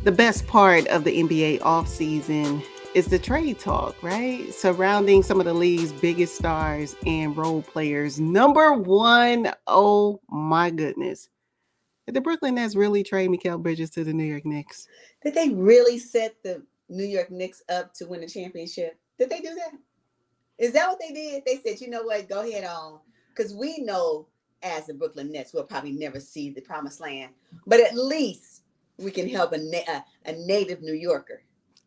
The best part of the NBA offseason is the trade talk, right? Surrounding some of the league's biggest stars and role players. Number one, oh my goodness. Did the Brooklyn Nets really trade Mikal Bridges to the New York Knicks? Did they really set the New York Knicks up to win a championship? Did they do that? Is that what they did? They said, you know what, go ahead on. Because we know as the Brooklyn Nets, we'll probably never see the promised land. But at least we can help a native New Yorker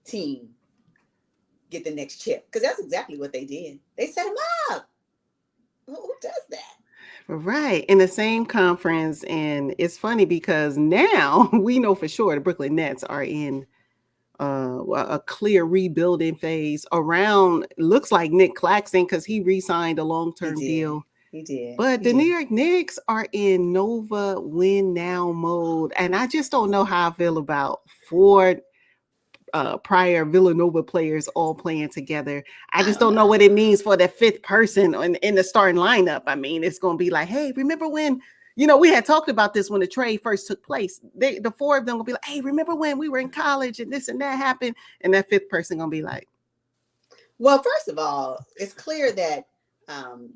team get the next chip. Because that's exactly what they did. They set them up. Who does that? Right, in the same conference. And it's funny because now we know for sure the Brooklyn Nets are in a clear rebuilding phase around, looks like Nick Claxton because he re-signed a long-term deal. He did. But the New York Knicks are in Nova win now mode. And I just don't know how I feel about four prior Villanova players all playing together. I just don't know what it means for the fifth person in the starting lineup. I mean, it's going to be like, hey, remember when, we had talked about this when the trade first took place. The four of them will be like, hey, remember when we were in college and this and that happened? And that fifth person going to be like. Well, first of all, it's clear that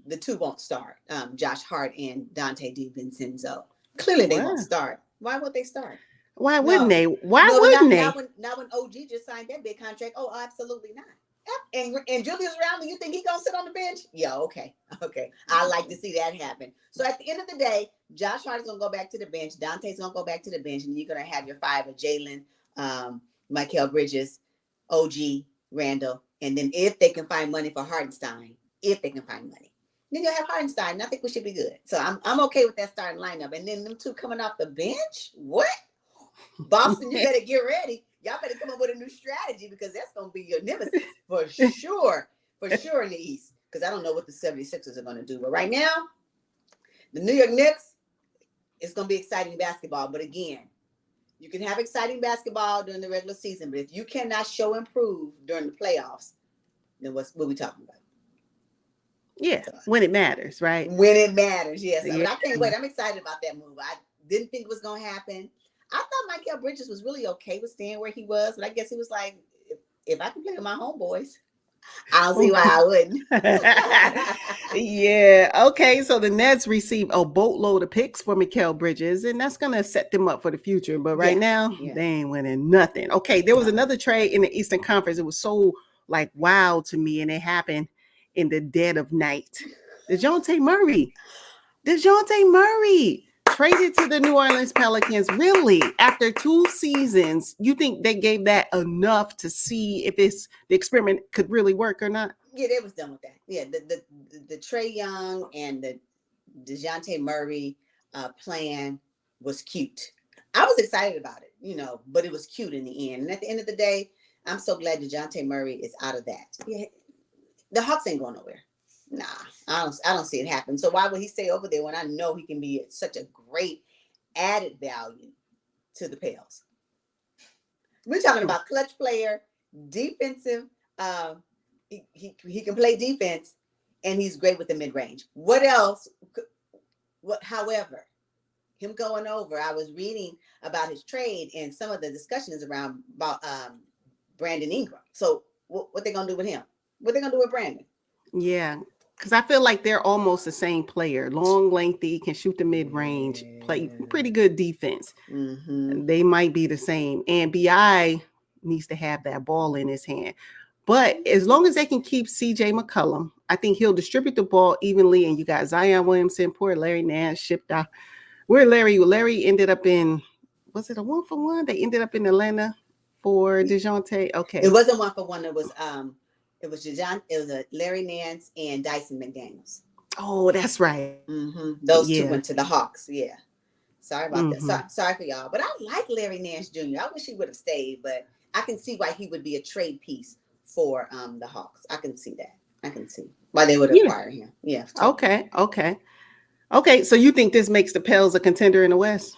the two won't start. Josh Hart and Dante DiVincenzo. Clearly they won't start. Why would they start? Why wouldn't they? Why wouldn't they? Not when OG just signed that big contract. Oh, absolutely not. And Julius Randle, you think he's going to sit on the bench? Yeah, okay. I like to see that happen. So at the end of the day, Josh Hart is going to go back to the bench. Dante's going to go back to the bench. And you're going to have your five of Jalen, Mikal Bridges, OG, Randall. And then if they can find money for Hartenstein, then you'll have Hartenstein. I think we should be good. So I'm okay with that starting lineup. And then them two coming off the bench? What? Boston, you better get ready. Y'all better come up with a new strategy because that's going to be your nemesis for sure in the East. Because I don't know what the 76ers are going to do. But right now, the New York Knicks, it's going to be exciting basketball. But again, you can have exciting basketball during the regular season. But if you cannot show improve during the playoffs, then what are we talking about? Yeah, when it matters, right? When it matters, yes. Yeah. I mean, I can't wait. I'm excited about that move. I didn't think it was going to happen. I thought Mikal Bridges was really okay with staying where he was, but I guess he was like, if I can play with my homeboys, I don't see why I wouldn't. Yeah. Okay. So the Nets receive a boatload of picks for Mikal Bridges, and that's going to set them up for the future. But right now, they ain't winning nothing. Okay. There was another trade in the Eastern Conference. It was so like wow to me, and it happened in the dead of night. Dejounte Murray traded to the New Orleans Pelicans. Really, after 2 seasons, you think they gave that enough to see if the experiment could really work or not? Yeah, they was done with that. Yeah, the Trae Young and the Dejounte Murray plan was cute. I was excited about it, but it was cute in the end. And at the end of the day, I'm so glad Dejounte Murray is out of that. Yeah, the Hawks ain't going nowhere. Nah, I don't see it happen. So why would he stay over there when I know he can be such a great added value to the Pels? We're talking about clutch player, defensive. He can play defense, and he's great with the mid range. What else? However, him going over, I was reading about his trade, and some of the discussion is around about Brandon Ingram. So what they gonna do with him? What they gonna do with Brandon? Yeah. Because I feel like they're almost the same player. Long, lengthy, can shoot the mid-range, play pretty good defense. Mm-hmm. They might be the same. And B.I. needs to have that ball in his hand. But as long as they can keep C.J. McCollum, I think he'll distribute the ball evenly. And you got Zion Williamson, poor Larry Nance shipped out. Where Larry ended up in, was it a 1-for-1? They ended up in Atlanta for Dejounte. Okay. It wasn't 1-for-1. It was Larry Nance and Dyson McDaniels. Oh, that's right. Mm-hmm. Those two went to the Hawks. Yeah. Sorry about that. Sorry for y'all. But I like Larry Nance Jr. I wish he would have stayed, but I can see why he would be a trade piece for the Hawks. I can see that. I can see why they would acquire him. Yeah. Totally. Okay. So you think this makes the Pels a contender in the West?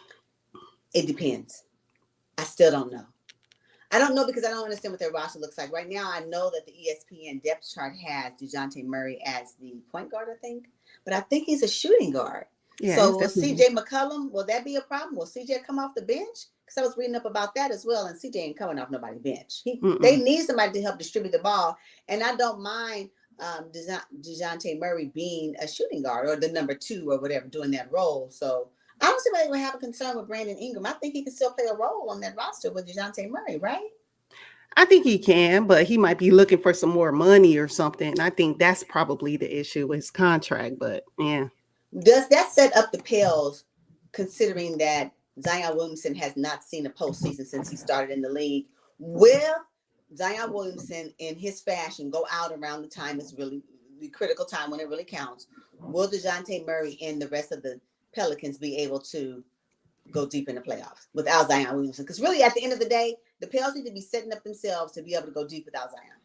It depends. I still don't know. I don't know because I don't understand what their roster looks like. Right now, I know that the ESPN depth chart has Dejounte Murray as the point guard, I think. But I think he's a shooting guard. Yeah, So it's will definitely. CJ McCollum, will that be a problem? Will CJ come off the bench? Because I was reading up about that as well, and CJ ain't coming off nobody's bench. They Mm-mm. need somebody to help distribute the ball, and I don't mind Dejounte Murray being a shooting guard or the number 2 or whatever, doing that role. So I don't see why they would have a concern with Brandon Ingram. I think he can still play a role on that roster with Dejounte Murray, right? I think he can, but he might be looking for some more money or something. I think that's probably the issue with his contract. But yeah. Does that set up the Pels, considering that Zion Williamson has not seen a postseason since he started in the league? Will Zion Williamson, in his fashion, go out around the time it's really the critical time when it really counts? Will DeJounte Murray and the rest of the Pelicans be able to go deep in the playoffs without Zion Williamson? Because really, at the end of the day, the Pels need to be setting up themselves to be able to go deep without Zion.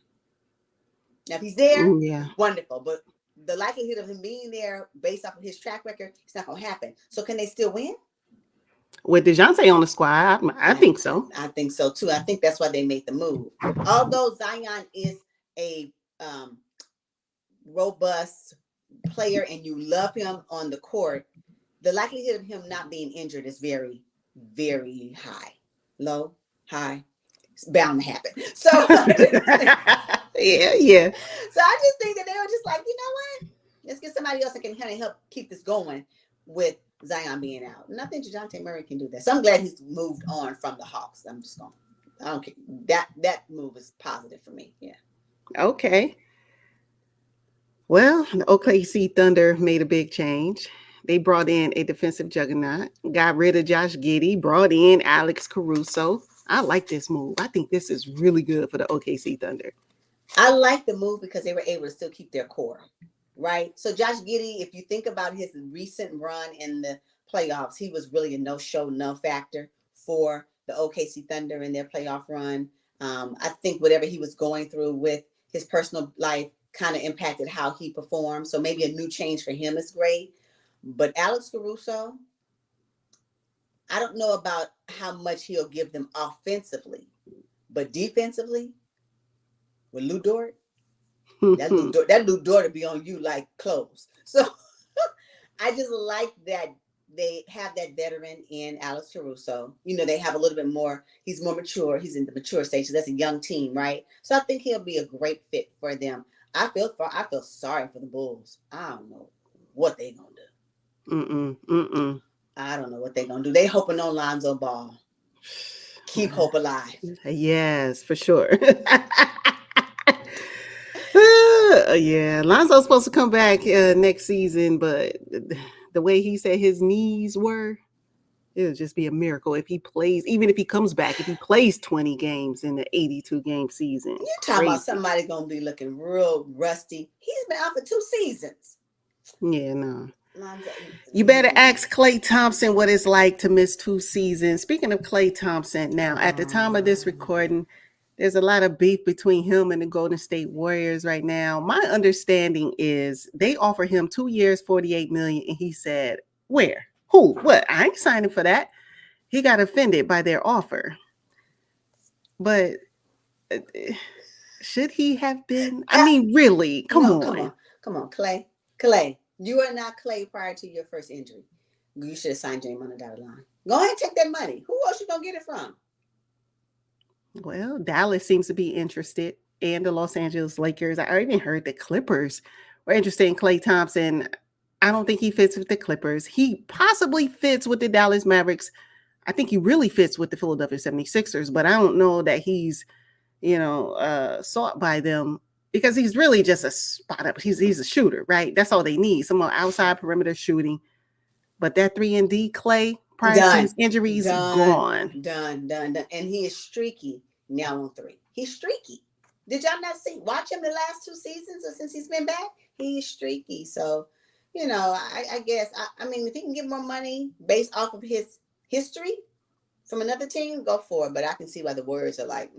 Now, if he's there, Yeah. wonderful. But the likelihood of him being there based off of his track record, it's not going to happen. So can they still win? With DeJounte on the squad, I think so. I think so too. I think that's why they made the move. Although Zion is a robust player and you love him on the court, the likelihood of him not being injured is very, very high. Low, high. It's bound to happen. So yeah. So I just think that they were just like, you know what? Let's get somebody else that can kind of help keep this going with Zion being out. And I think DeJounte Murray can do that. So I'm glad he's moved on from the Hawks. I'm just going, I don't care. That move is positive for me. Yeah. Okay. Well, the OKC Thunder made a big change. They brought in a defensive juggernaut, got rid of Josh Giddey, brought in Alex Caruso. I like this move. I think this is really good for the OKC Thunder. I like the move because they were able to still keep their core, right? So Josh Giddey, if you think about his recent run in the playoffs, he was really a no-show, no factor for the OKC Thunder in their playoff run. I think whatever he was going through with his personal life kind of impacted how he performed. So maybe a new change for him is great. But Alex Caruso, I don't know about how much he'll give them offensively, but defensively, with Lou Dort, that Lou Dort to be on you like clothes. So I just like that they have that veteran in Alex Caruso. You know, they have a little bit more. He's more mature. He's in the mature stage. So that's a young team, right? So I think he'll be a great fit for them. I feel sorry for the Bulls. I don't know what they gonna do. I don't know what they gonna do. They hoping on Lonzo Ball. Keep hope alive. Yes, for sure. Yeah, Lonzo's supposed to come back next season, but the way he said his knees were, it'll just be a miracle if he plays. Even if he comes back, if he plays 20 games in the 82-game season. You're talking about somebody gonna be looking real rusty. He's been out for 2 seasons. Yeah, no. You better ask Klay Thompson what it's like to miss 2 seasons. Speaking of Klay Thompson, now at the time of this recording, there's a lot of beef between him and the Golden State Warriors right now. My understanding is they offer him 2 years, $48 million, and he said, "Where? Who? What? I ain't signing for that." He got offended by their offer. But should he have been? I mean, really? Come on, Klay. You are not Klay prior to your first injury. You should have signed James on the dotted line. Go ahead and take that money. Who else you gonna get it from? Well, Dallas seems to be interested, and the Los Angeles Lakers. I even heard the Clippers were interested in Klay Thompson. I don't think he fits with the Clippers. He possibly fits with the Dallas Mavericks. I think he really fits with the Philadelphia 76ers, but I don't know that he's, sought by them because he's really just a spot up. He's a shooter, right? That's all they need. Some outside perimeter shooting. But that 3-and-D Klay prior to his injuries, gone. Done. And he is streaky now on 3. He's streaky. Did y'all not watch him the last 2 seasons or since he's been back? He's streaky. So, I guess, I mean, if he can get more money based off of his history from another team, go for it. But I can see why the Warriors are like,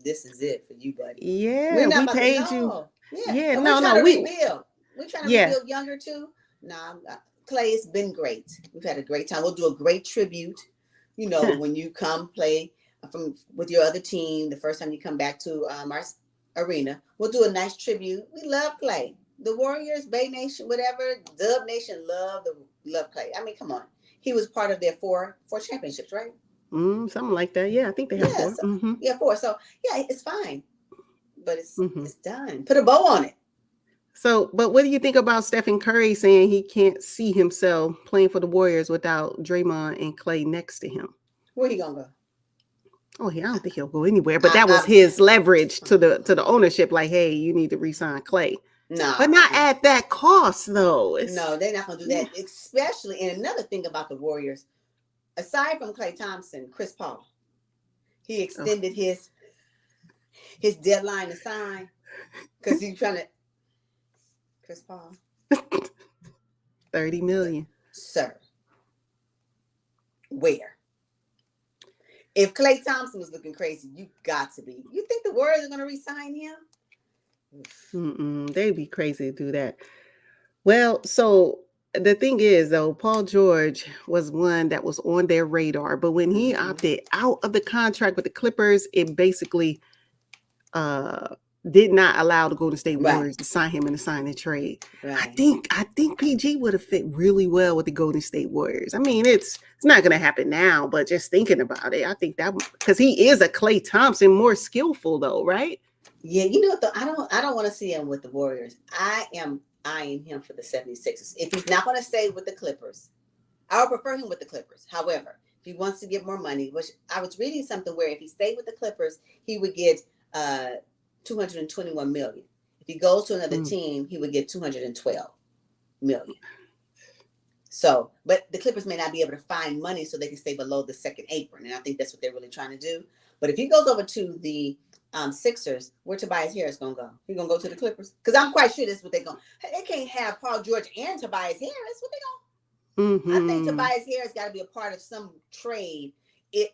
this is it for you, buddy. Yeah, we paid you. Yeah, no. Rebuild. We're trying to rebuild younger too. Klay has been great. We've had a great time. We'll do a great tribute. When you come play with your other team, the first time you come back to our arena, we'll do a nice tribute. We love Klay. the Warriors, Bay Nation, whatever, Dub Nation love Klay. I mean, come on. He was part of their four championships, right? Something like that. Yeah, I think they have Yeah, 4. Mm-hmm. yeah, 4. So yeah, it's fine. But it's done. Put a bow on it. So, but what do you think about Stephen Curry saying he can't see himself playing for the Warriors without Draymond and Klay next to him? Where he gonna go? Oh yeah, I don't think he'll go anywhere. But that was his leverage to the ownership. Like, hey, you need to re-sign Klay. No, but not at that cost, though. No, they're not gonna do that. Especially, and another thing about the Warriors, aside from Klay Thompson, Chris Paul, he extended his deadline to sign because he's trying to. Chris Paul, $30 million, sir. Where? If Klay Thompson was looking crazy, you got to be. You think the Warriors are going to re-sign him? They'd be crazy to do that. Well, so the thing is, though, Paul George was one that was on their radar. But when he opted out of the contract with the Clippers, it basically did not allow the Golden State Warriors to sign him in a sign and trade. Right. I think PG would have fit really well with the Golden State Warriors. I mean, it's not going to happen now, but just thinking about it, I think that because he is a Klay Thompson, more skillful though, right? Yeah, you know what though? I don't want to see him with the Warriors. I am eyeing him for the 76ers. If he's not going to stay with the Clippers, I would prefer him with the Clippers. However, if he wants to get more money, which I was reading something where if he stayed with the Clippers, he would get $221 million. If he goes to another team, he would get $212 million. So, but the Clippers may not be able to find money so they can stay below the second apron, and I think that's what they're really trying to do. But if he goes over to the Sixers, where Tobias Harris gonna go? He gonna go to the Clippers? Because I'm quite sure this is what they're going. They can't have Paul George and Tobias Harris. What they gonna? I think Tobias Harris got to be a part of some trade. If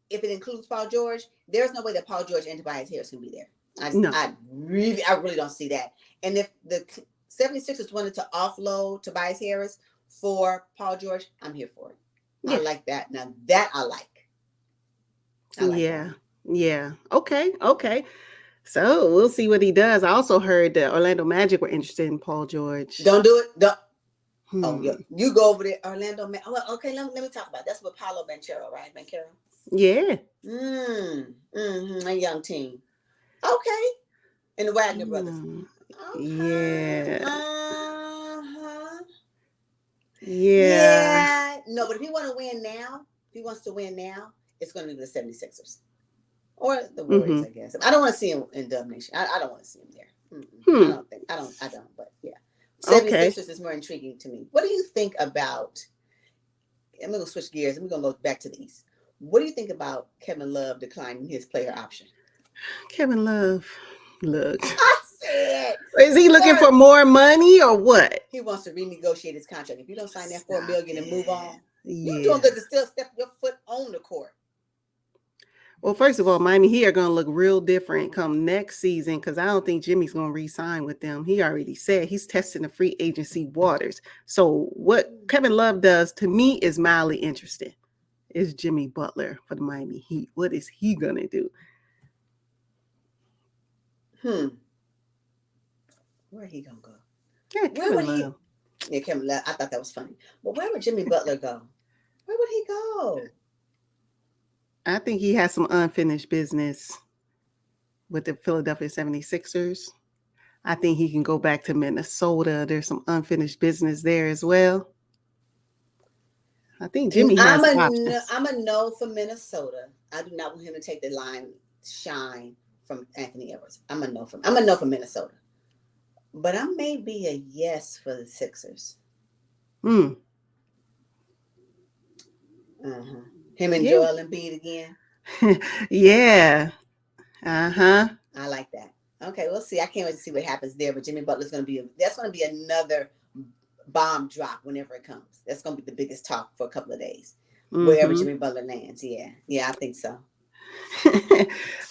it includes Paul George, there's no way that Paul George and Tobias Harris can be there. I really don't see that. And if the 76ers wanted to offload Tobias Harris for Paul George, I'm here for it. Yeah. I like that. Now that I like. That. Yeah. Okay. So we'll see what he does. I also heard that Orlando Magic were interested in Paul George. Don't do it. Don't. Oh, yeah. You go over there, Orlando. Well, okay, let me talk about it. That's with Paolo Banchero, right? Banchero? Yeah. A young team. Okay. And the Wagner brothers. Okay. Yeah. Yeah. No, but if he wants to win now, it's going to be the 76ers. Or the Warriors, I guess. I don't want to see him in Dub Nation. I don't want to see him there. I don't, but yeah. 76ers is more intriguing to me. What do you think about, I'm going to switch gears and we're going to go back to the East. What do you think about Kevin Love declining his player option? Kevin Love, look. I said. Is he looking for more money or what? He wants to renegotiate his contract. If you don't sign that $4 million and move on, you're doing good to still step your foot on the court. Well, first of all, Miami Heat are going to look real different come next season because I don't think Jimmy's going to re-sign with them. He already said he's testing the free agency waters. So what Kevin Love does to me is mildly interesting. Is Jimmy Butler for the Miami Heat. What is he going to do? Where he going to go? Yeah, Kevin Love. Kevin Love. I thought that was funny. But where would Jimmy Butler go? Where would he go? I think he has some unfinished business with the Philadelphia 76ers. I think he can go back to Minnesota. There's some unfinished business there as well. I think Jimmy has options. I'm a no for Minnesota. I do not want him to take the line shine from Anthony Edwards. I'm a no for Minnesota. But I may be a yes for the Sixers. Him and Joel Embiid again. Yeah. I like that. Okay, we'll see. I can't wait to see what happens there. But Jimmy Butler's going to be another bomb drop whenever it comes. That's going to be the biggest talk for a couple of days. Wherever Jimmy Butler lands. Yeah, I think so.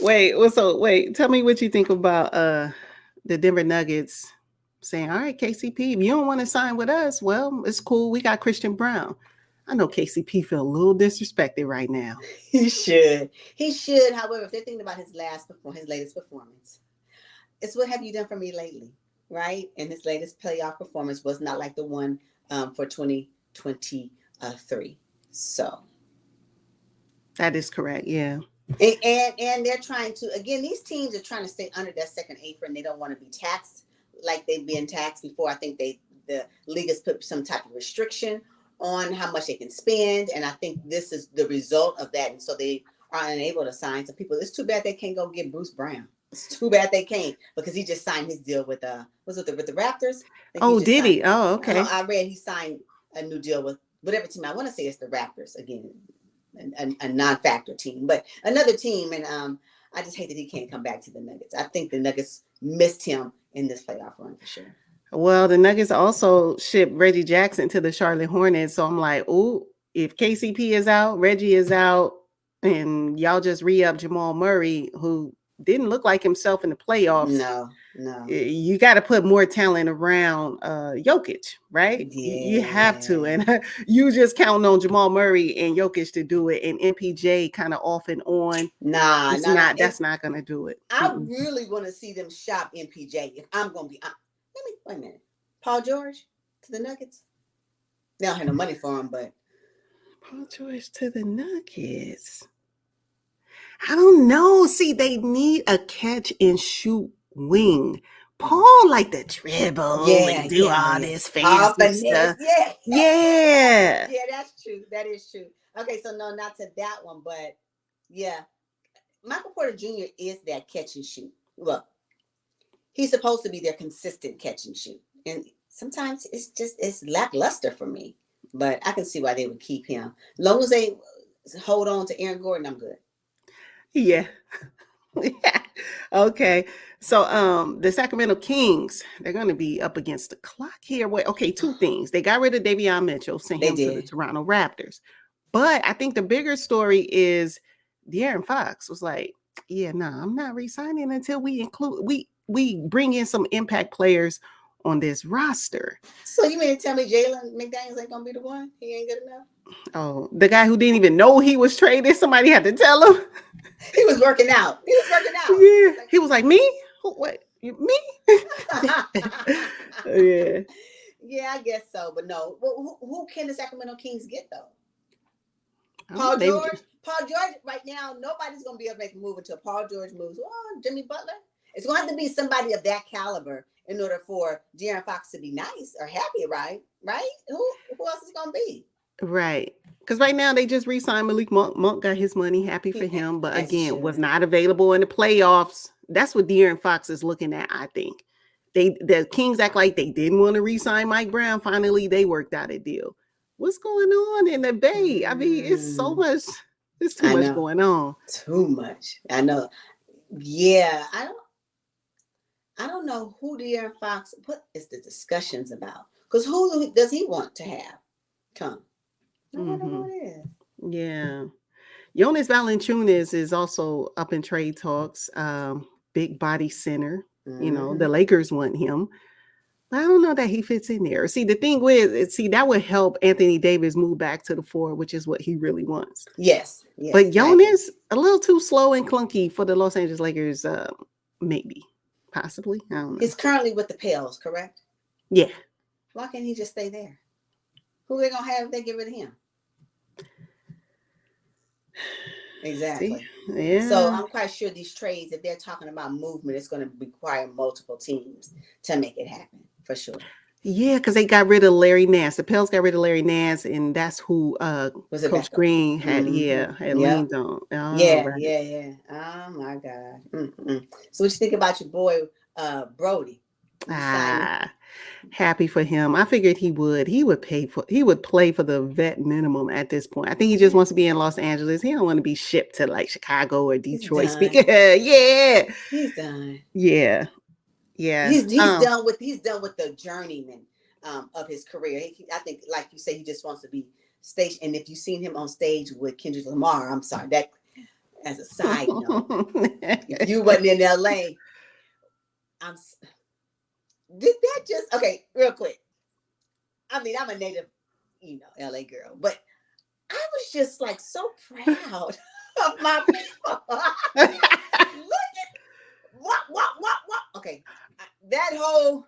Wait, tell me what you think about the Denver Nuggets saying, all right, KCP, if you don't want to sign with us, well, it's cool. We got Christian Brown. I know KCP feel a little disrespected right now. He should. However, if they're thinking about his latest performance, it's what have you done for me lately? right? And his latest playoff performance was not like the one for 2023. So that is correct. Yeah. and they're trying to, again, these teams are trying to stay under that second apron. They don't want to be taxed like they've been taxed before. I think the league has put some type of restriction on how much they can spend, and I think this is the result of that. And so they are unable to sign some people. It's too bad they can't go get Bruce Brown. It's too bad they can't, because he just signed his deal with with the Raptors. Oh, did he? Oh, okay. I read he signed a new deal with whatever team. I want to say it's the Raptors again, a non-factor team, but another team. And I just hate that he can't come back to the Nuggets. I think the Nuggets missed him in this playoff run for sure. Well, the Nuggets also shipped Reggie Jackson to the Charlotte Hornets. So I'm like, oh, if KCP is out, Reggie is out, and y'all just re-up Jamal Murray, who didn't look like himself in the playoffs. No. You got to put more talent around Jokic, right? Yeah. You have to. And you just counting on Jamal Murray and Jokic to do it, and MPJ kind of off and on. That's not going to do it. I really want to see them shop MPJ. If I'm going to be... wait a minute. Paul George to the Nuggets? They don't have no money for him, but... Paul George to the Nuggets. I don't know. See, they need a catch and shoot wing. Paul like the dribble and do all this fancy stuff. Yeah, that's true. That is true. Okay, so no, not to that one, but yeah, Michael Porter Jr. is that catch and shoot. Look, he's supposed to be their consistent catch and shoot, and sometimes it's lackluster for me. But I can see why they would keep him. As long as they hold on to Aaron Gordon, I'm good. Yeah. Yeah. Okay. So the Sacramento Kings, they're going to be up against the clock here. Wait, okay, two things. They got rid of Davion Mitchell, sent him to the Toronto Raptors. But I think the bigger story is De'Aaron Fox was like, yeah, I'm not re-signing until we bring in some impact players on this roster. So you mean to tell me Jalen McDaniels ain't gonna be the one? He ain't good enough? Oh, the guy who didn't even know he was traded, somebody had to tell him. He was working out. Yeah. He was like, me? What? Me? Yeah. Yeah, I guess so. But no. Well, who can the Sacramento Kings get, though? Paul George? Paul George, right now, nobody's going to be able to make a move until Paul George moves. Oh, Jimmy Butler? It's going to have to be somebody of that caliber in order for De'Aaron Fox to be nice or happy, right? Right? Who else is going to be? Right. Because right now they just re-signed Malik Monk. Monk got his money, happy for him. But again, was not available in the playoffs. That's what De'Aaron Fox is looking at, I think. The Kings act like they didn't want to re-sign Mike Brown. Finally, they worked out a deal. What's going on in the Bay? I mean, it's so much. There's too much going on. Too much. I know. Yeah, I don't know who De'Aaron Fox. What is the discussions about? Because who does he want to have come? I don't know who it is. Yeah. Jonas Valanciunas is also up in trade talks. Big body center. You know, the Lakers want him. But I don't know that he fits in there. See, the thing with that would help Anthony Davis move back to the 4, which is what he really wants. Yes. But Jonas, a little too slow and clunky for the Los Angeles Lakers, maybe. Possibly. I don't know. He's currently with the Pels, correct? Yeah. Why can't he just stay there? Who are they going to have if they get rid of him? Exactly. See? Yeah. So I'm quite sure these trades, if they're talking about movement, it's going to require multiple teams to make it happen, for sure. Yeah, because they got rid of Larry Nance. The Pels got rid of Larry Nance, and that's who Coach Green had leaned on. Oh, yeah. Oh my God. So what you think about your boy Brody? Happy for him. I figured he would play for the vet minimum at this point. I think he just wants to be in Los Angeles. He don't want to be shipped to like Chicago or Detroit. Yeah. He's done. Yeah. He's done with the journeyman of his career. I think, like you say, he just wants to be staged. And if you've seen him on stage with Kendrick Lamar, I'm sorry, that as a side note, if you wasn't in LA, did that just okay? Real quick. I mean, I'm a native, LA girl, but I was just like so proud of my people. Look at what. Okay, that whole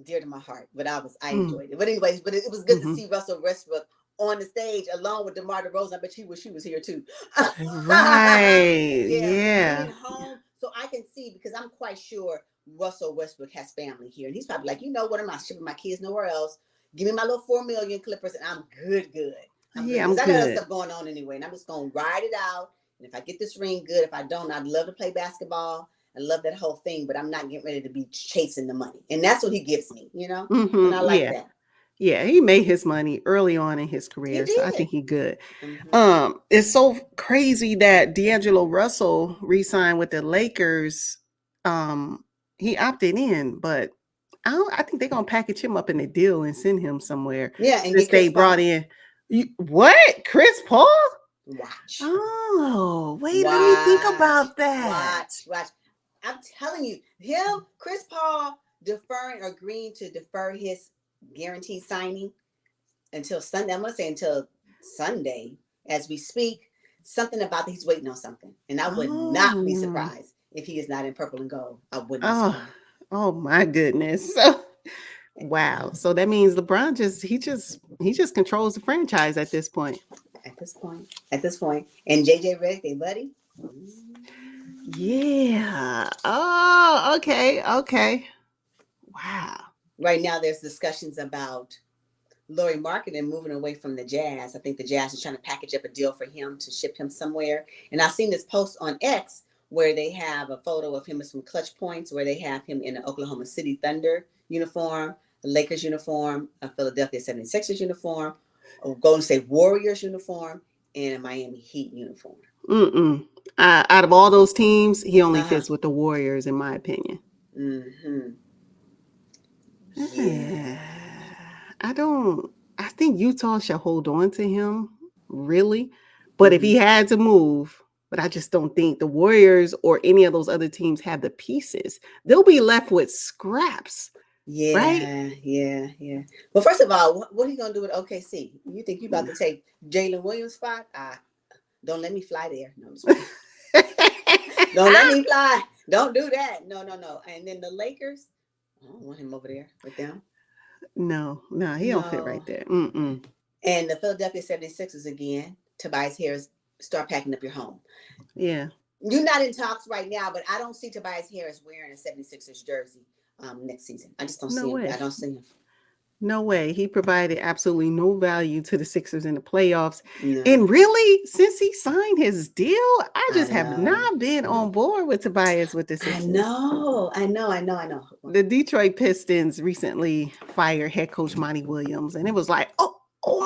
dear to my heart, but I Mm. enjoyed it. But anyways, but it was good to Mhm. see Russell Westbrook on the stage along with DeMar DeRozan. I bet she was here too. Right. Yeah, being Yeah. home, so I can see, because I'm quite sure Russell Westbrook has family here, and he's probably like, you know what, I'm not shipping my kids nowhere else. Give me my little 4 million Clippers, and I'm good. Yeah, I'm Because I got other good. stuff going on anyway, and I'm just gonna ride it out. And if I get this ring, good. If I don't, I'd love to play basketball. I love that whole thing, but I'm not getting ready to be chasing the money, and that's what he gives me, and I like Yeah. that. Yeah, he made his money early on in his He career, so I did. think he good. Mm-hmm. It's so crazy that D'Angelo Russell re-signed with the Lakers. Um, he opted in, but I think they're gonna package him up in a deal and send him somewhere Yeah, and since get they Chris brought Paul. in what? Chris Paul? Watch. Oh, wait, let me think about that. Watch. I'm telling you, Chris Paul agreeing to defer his guaranteed signing until Sunday. I'm gonna say until Sunday as we speak. Something about that he's waiting on something. And I would not be Oh, surprised if he is not in purple and gold. I wouldn't be oh, surprised. oh my goodness. So wow. So that means LeBron just controls the franchise at this point. At this point. And JJ Redick, they buddy. Yeah. Oh, okay. Okay. Wow. Right now there's discussions about Lauri Markannen moving away from the Jazz. I think the Jazz is trying to package up a deal for him to ship him somewhere. And I've seen this post on X where they have a photo of him with some clutch points, where they have him in an Oklahoma City Thunder uniform, a Lakers uniform, a Philadelphia 76ers uniform, a Golden State Warriors uniform, and a Miami Heat uniform. Out of all those teams, he only Uh-huh. fits with the Warriors, in my opinion. Mm-hmm. Yeah. I think Utah should hold on to him, really. But if he had to move, but I just don't think the Warriors or any of those other teams have the pieces. They'll be left with scraps, right? Yeah. Well, first of all, what are you gonna do with OKC? You think you about to take Jalen Williams' spot? Don't let me fly there. No, I'm just don't let me fly. Don't do that. No. And then the Lakers, I don't want him over there with them. No, he don't fit No. right there. And the Philadelphia 76ers again, Tobias Harris, start packing up your home. Yeah. You're not in talks right now, but I don't see Tobias Harris wearing a 76ers jersey next season. I just don't see him. I don't see him. No way. He provided absolutely no value to the Sixers in the playoffs. No. And really, since he signed his deal, I just have know. not been on board with Tobias with the Sixers. I know. The Detroit Pistons recently fired head coach Monty Williams, and it was like, oh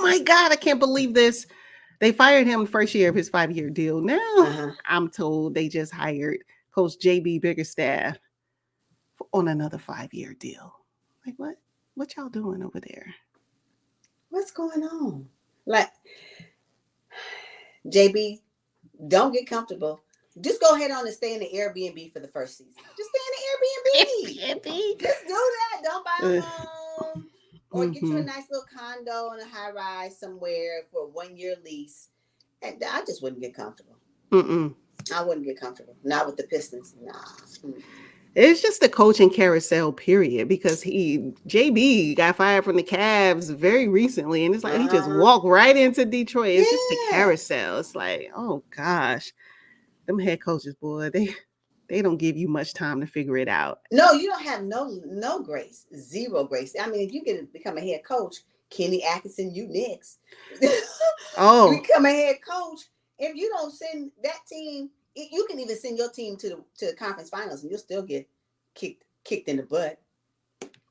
my God, I can't believe this. They fired him the first year of his 5-year deal. Now I'm told they just hired Coach JB Biggerstaff on another 5-year deal. Like what? What y'all doing over there? What's going on? Like, JB, don't get comfortable. Just go ahead on and stay in the Airbnb for the first season. Just stay in the Airbnb. Just do that. Don't buy a home. Or get you a nice little condo on a high rise somewhere for a 1-year lease. And I just wouldn't get comfortable. I wouldn't get comfortable. Not with the Pistons. Nah. It's just the coaching carousel, period, because JB got fired from the Cavs very recently, and it's like he just walked right into Detroit. It's just the carousel. It's like, oh gosh, them head coaches, boy, they don't give you much time to figure it out. No, you don't have no grace, zero grace. I mean, if you can become a head coach, Kenny Atkinson, you next. You become a head coach. If you don't send that team, you can even send your team to the conference finals, and you'll still get kicked in the butt.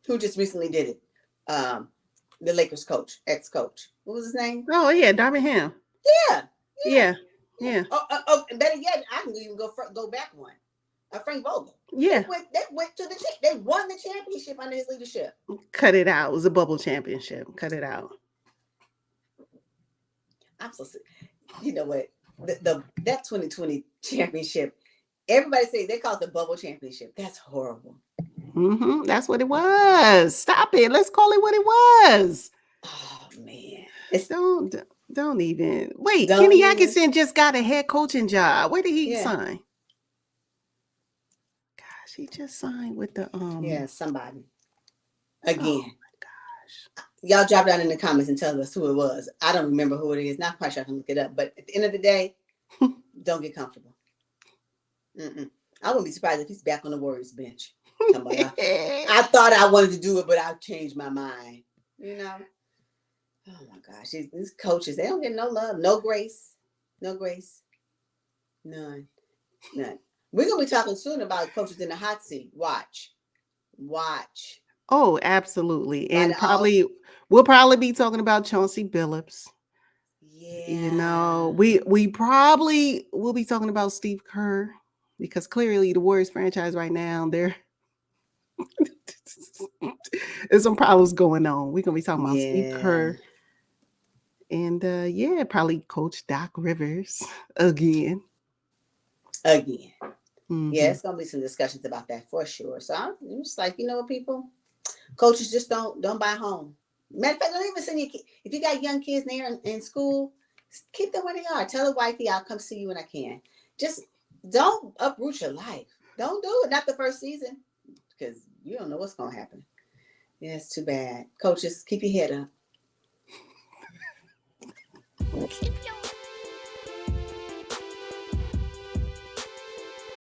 Who just recently did it? The Lakers coach, ex-coach. What was his name? Oh yeah, Darvin Ham. Yeah. Oh, better yet, I can even go back one. Frank Vogel. Yeah. They went to they won the championship under his leadership. Cut it out. It was a bubble championship. Cut it out. I'm so sick. You know what? That 2020 championship, everybody say they call it the bubble championship. That's horrible. That's what it was. Stop it. Let's call it what it was. Oh man. Don't even wait. Kenny Atkinson just got a head coaching job. Where did he sign? Gosh, he just signed with the somebody. Again. Oh my gosh. Y'all drop down in the comments and tell us who it was. I don't remember who it is. Not quite sure I can look it up. But at the end of the day, don't get comfortable. I wouldn't be surprised if he's back on the Warriors bench. Come on, I thought I wanted to do it, but I changed my mind. You know? Oh my gosh. These coaches, they don't get no love, no grace. No grace. None. We're going to be talking soon about coaches in the hot seat. Watch. Oh, absolutely. And we'll probably be talking about Chauncey Billups. Yeah. You know, we probably will be talking about Steve Kerr, because clearly the Warriors franchise right now, there's some problems going on. We're going to be talking about Steve Kerr. And probably Coach Doc Rivers again. Mm-hmm. Yeah, it's gonna be some discussions about that for sure. So I'm just like, you know what, people, coaches just don't buy home. Matter of fact, don't even send your kids. If you got young kids there in school, keep them where they are. Tell the wifey I'll come see you when I can. Just don't uproot your life. Don't do it. Not the first season, because you don't know what's gonna happen. Yeah, it's too bad. Coaches, keep your head up.